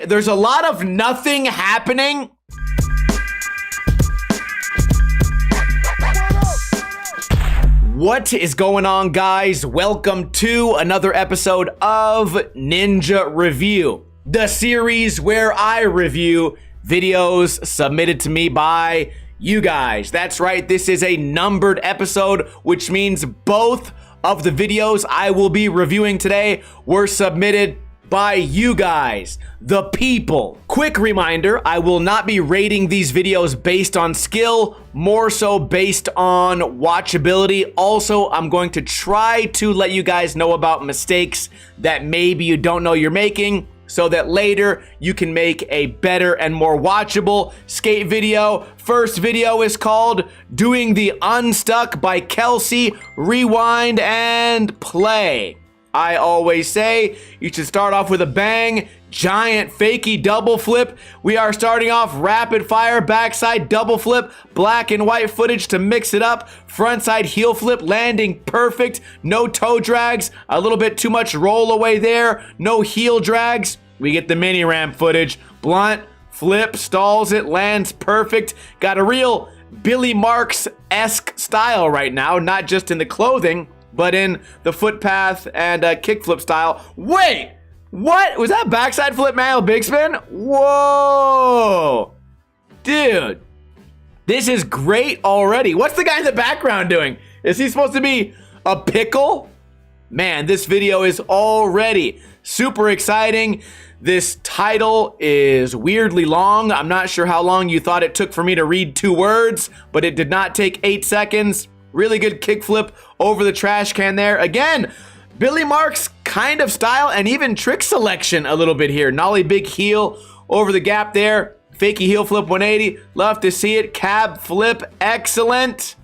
There's a lot of nothing happening. What is going on, guys? Welcome to another episode of Ninja Review, the series where I review videos submitted to me by you guys. That's right, this is a numbered episode, which means both of the videos I will be reviewing today were submitted by you guys, the people. Quick reminder, I will not be rating these videos based on skill, more so based on watchability. Also, I'm going to try to let you guys know about mistakes that maybe you don't know you're making, so that later you can make a better and more watchable skate video. First video is called Doing the Unstuck by Kelsey. Rewind and play. I always say you should start off with a bang, giant fakie double flip. We are starting off rapid fire, backside double flip, black and white footage to mix it up, frontside heel flip, landing perfect, no toe drags, a little bit too much roll away there, no heel drags. We get the mini ramp footage, blunt, flip, stalls it, lands perfect. Got a real Billy Marks-esque style right now, not just in the clothing, but in the footpath and kickflip style. Wait, what? Was that backside flip manual big spin? Whoa, dude, this is great already. What's the guy in the background doing? Is he supposed to be a pickle? Man, this video is already super exciting. This title is weirdly long. I'm not sure how long you thought it took for me to read 2 words, but it did not take 8 seconds. Really good kickflip over the trash can there. Again, Billy Marks kind of style and even trick selection a little bit here. Nollie big heel over the gap there. Fakie heel flip 180. Love to see it. Cab flip. Excellent.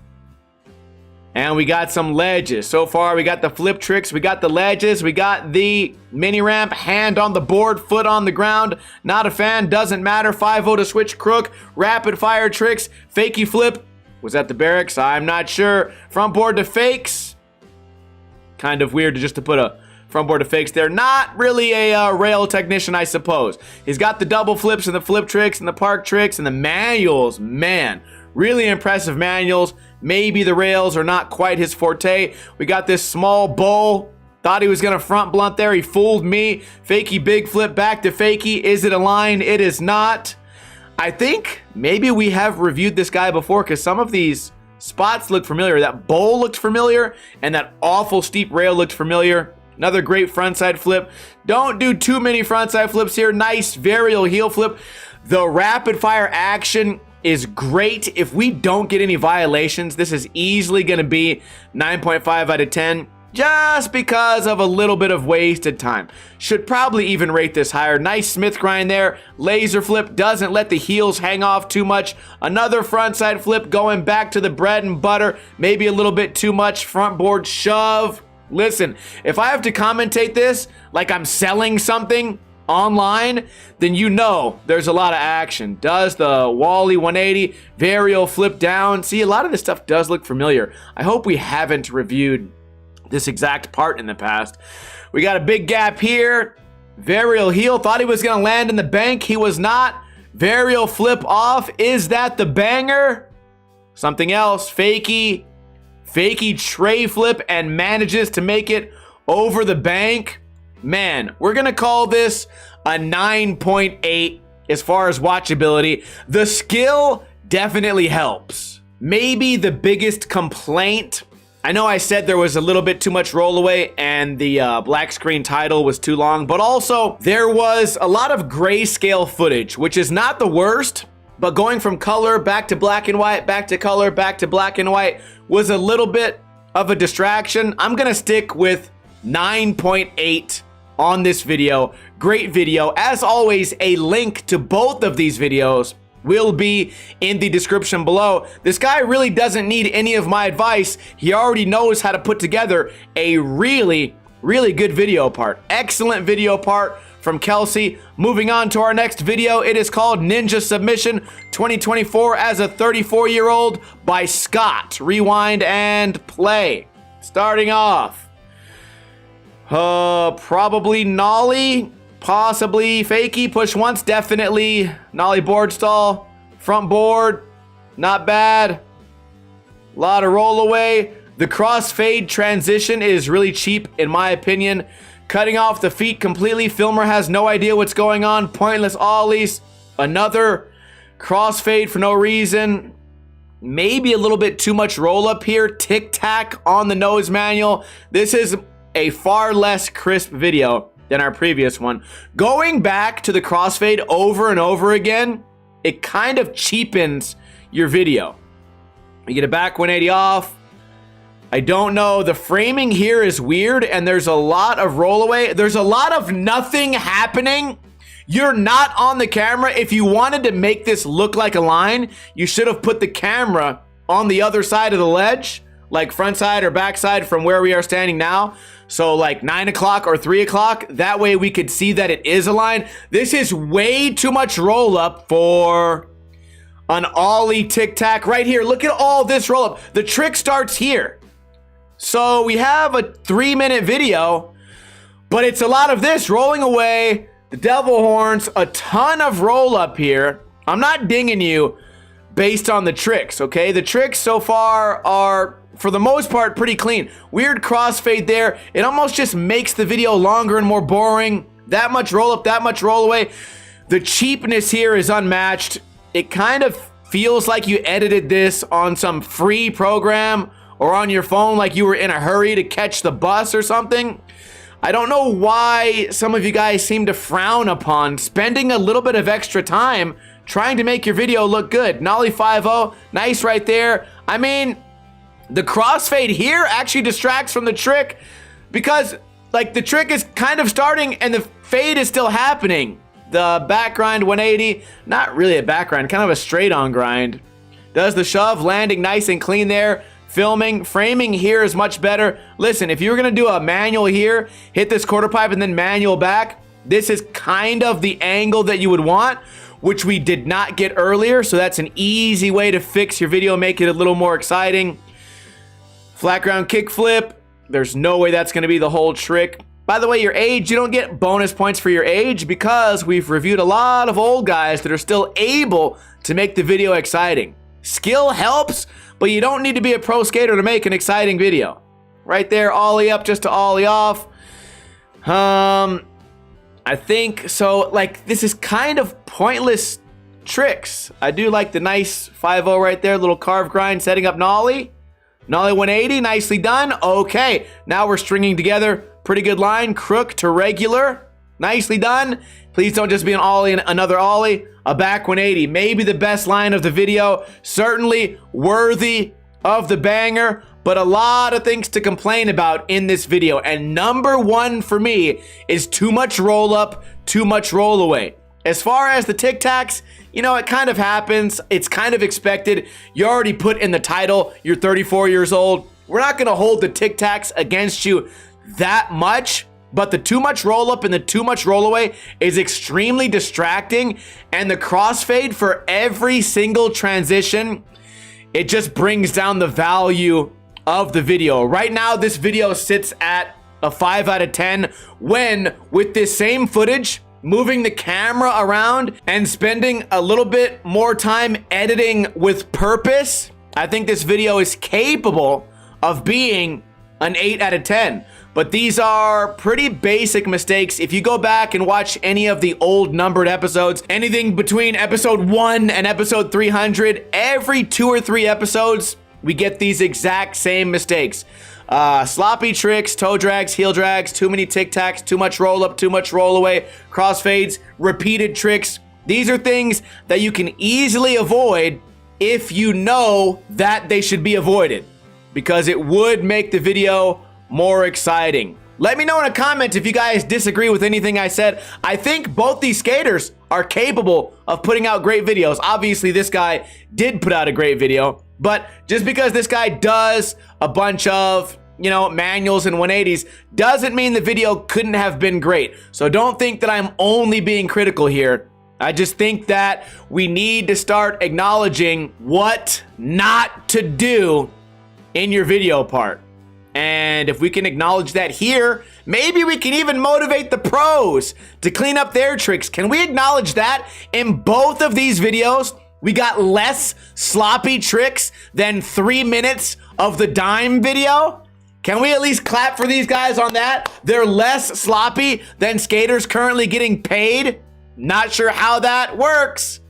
And we got some ledges. So far, we got the flip tricks. We got the ledges. We got the mini ramp. Hand on the board. Foot on the ground. Not a fan. Doesn't matter. 5-0 to switch crook. Rapid fire tricks. Fakie flip. Was that the barracks? I'm not sure. Front board to fakes. Kind of weird to put a front board to fakes there. Not really a rail technician, I suppose. He's got the double flips and the flip tricks and the park tricks and the manuals. Man, really impressive manuals. Maybe the rails are not quite his forte. We got this small bowl. Thought he was going to front blunt there. He fooled me. Fakie big flip back to fakie. Is it a line? It is not. I think maybe we have reviewed this guy before because some of these spots look familiar. That bowl looked familiar and that awful steep rail looked familiar. Another great frontside flip. Don't do too many frontside flips here. Nice varial heel flip. The rapid fire action is great. If we don't get any violations, this is easily going to be 9.5 out of 10. Just because of a little bit of wasted time. Should probably even rate this higher. Nice Smith grind there. Laser flip, doesn't let the heels hang off too much. Another frontside flip going back to the bread and butter. Maybe a little bit too much front board shove. Listen, if I have to commentate this like I'm selling something online, then you know there's a lot of action. Does the Wally 180, varial flip down. See, a lot of this stuff does look familiar. I hope we haven't reviewed this exact part in the past. We got a big gap here. Varial heel, thought he was gonna land in the bank. He was not. Varial flip off. Is that the banger? Something else. Fakie tray flip and manages to make it over the bank. Man, we're gonna call this a 9.8 as far as watchability. The skill definitely helps. Maybe the biggest complaint, I know I said there was a little bit too much roll away and the black screen title was too long, but also there was a lot of grayscale footage, which is not the worst, but going from color back to black and white, back to color, back to black and white was a little bit of a distraction. I'm gonna stick with 9.8 on this video. Great video. As always, a link to both of these videos will be in the description below. This guy really doesn't need any of my advice. He already knows how to put together a really good video part. Excellent video part from Kelsey. Moving on to our next video. It is called Ninja Submission 2024 as a 34-year-old by Scott. Rewind and play. Starting off. Probably Nollie. possibly fakie. Push once, definitely. Nollie board stall. Front board, not bad. A lot of roll away. The crossfade transition is really cheap, in my opinion. Cutting off the feet completely. Filmer has no idea what's going on. Pointless ollies. Another crossfade for no reason. Maybe a little bit too much roll up here. Tic-tac on the nose manual. This is a far less crisp video than our previous one. Going back to the crossfade over and over again, it kind of cheapens your video. You get a back 180 off. I don't know. The framing here is weird, and there's a lot of roll away. There's a lot of nothing happening. You're not on the camera. If you wanted to make this look like a line, you should have put the camera on the other side of the ledge, like front side or back side from where we are standing now. So like 9 o'clock or 3 o'clock. That way we could see that it is a line. This is way too much roll up for an ollie tic-tac right here. Look at all this roll up. The trick starts here. So we have a 3-minute video, but it's a lot of this rolling away, the devil horns, a ton of roll up here. I'm not dinging you based on the tricks, okay? The tricks so far are, for the most part, pretty clean. Weird crossfade there. It almost just makes the video longer and more boring. That much roll up, that much roll away. The cheapness here is unmatched. It kind of feels like you edited this on some free program or on your phone like you were in a hurry to catch the bus or something. I don't know why some of you guys seem to frown upon spending a little bit of extra time trying to make your video look good. Nollie 5-0, nice right there. I mean, the crossfade here actually distracts from the trick because like the trick is kind of starting and the fade is still happening. The back grind 180, not really a back grind, kind of a straight on grind. Does the shove, landing nice and clean there. Filming, framing here is much better. Listen, if you were gonna do a manual here, hit this quarter pipe and then manual back, this is kind of the angle that you would want, which we did not get earlier. So that's an easy way to fix your video, make it a little more exciting. Flat ground kickflip. There's no way that's gonna be the whole trick. By the way, your age, you don't get bonus points for your age because we've reviewed a lot of old guys that are still able to make the video exciting. Skill helps, but you don't need to be a pro skater to make an exciting video. Right there, ollie up just to ollie off. I think, so like this is kind of pointless tricks. I do like the nice 5-0 right there, little carve grind, setting up nollie. Nollie 180, nicely done. Okay, now we're stringing together. Pretty good line, crook to regular. Nicely done. Please don't just be an ollie and another ollie. A back 180, maybe the best line of the video. Certainly worthy of the banger, but a lot of things to complain about in this video. And number one for me is too much roll up, too much roll away. As far as the Tic Tacs, you know, it kind of happens. It's kind of expected. You already put in the title, you're 34 years old. We're not gonna hold the Tic Tacs against you that much. But the too much roll up and the too much roll away is extremely distracting. And the crossfade for every single transition, it just brings down the value of the video. Right now, this video sits at a 5 out of 10 when with this same footage, moving the camera around and spending a little bit more time editing with purpose, I think this video is capable of being an 8 out of 10. But these are pretty basic mistakes. If you go back and watch any of the old numbered episodes, anything between episode 1 and episode 300, every 2 or 3 episodes, we get these exact same mistakes. Sloppy tricks, toe drags, heel drags, too many Tic Tacs, too much roll up, too much roll away, crossfades, repeated tricks. These are things that you can easily avoid if you know that they should be avoided, because it would make the video more exciting. Let me know in a comment if you guys disagree with anything I said. I think both these skaters are capable of putting out great videos. Obviously, this guy did put out a great video, but just because this guy does a bunch of, you know, manuals and 180s doesn't mean the video couldn't have been great. So don't think that I'm only being critical here. I just think that we need to start acknowledging what not to do in your video part. And if we can acknowledge that here, maybe we can even motivate the pros to clean up their tricks. Can we acknowledge that in both of these videos, we got less sloppy tricks than 3 minutes of the dime video? Can we at least clap for these guys on that? They're less sloppy than skaters currently getting paid. Not sure how that works,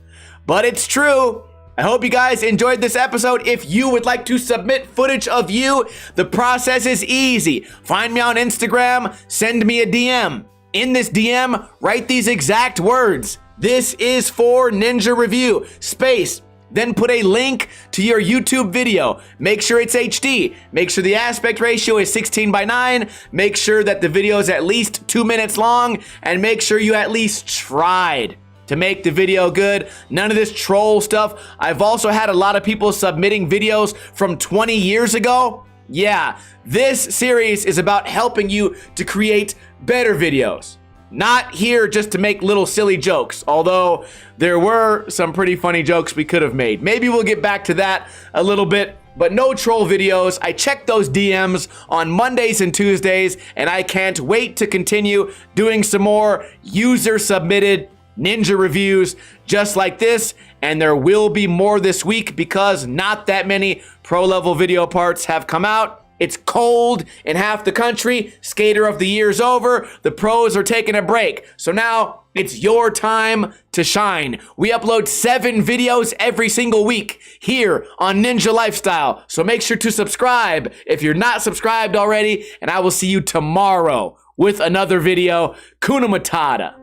but it's true. I hope you guys enjoyed this episode. If you would like to submit footage of you, the process is easy. Find me on Instagram, send me a DM. In this DM, write these exact words. This is for Ninja Review, space. Then put a link to your YouTube video. Make sure it's HD. Make sure the aspect ratio is 16:9. Make sure that the video is at least 2 minutes long. And make sure you at least tried to make the video good. None of this troll stuff. I've also had a lot of people submitting videos from 20 years ago. Yeah, this series is about helping you to create better videos. Not here just to make little silly jokes, although there were some pretty funny jokes we could have made. Maybe we'll get back to that a little bit, but no troll videos. I check those DMs on Mondays and Tuesdays, and I can't wait to continue doing some more user-submitted Ninja reviews just like this, and there will be more this week because not that many pro level video parts have come out. It's cold in half the country. Skater of the year's over. The pros are taking a break. So now it's your time to shine. We upload 7 videos every single week here on Ninja Lifestyle. So make sure to subscribe if you're not subscribed already, and I will see you tomorrow with another video. Kuna Matata.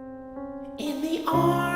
In the arms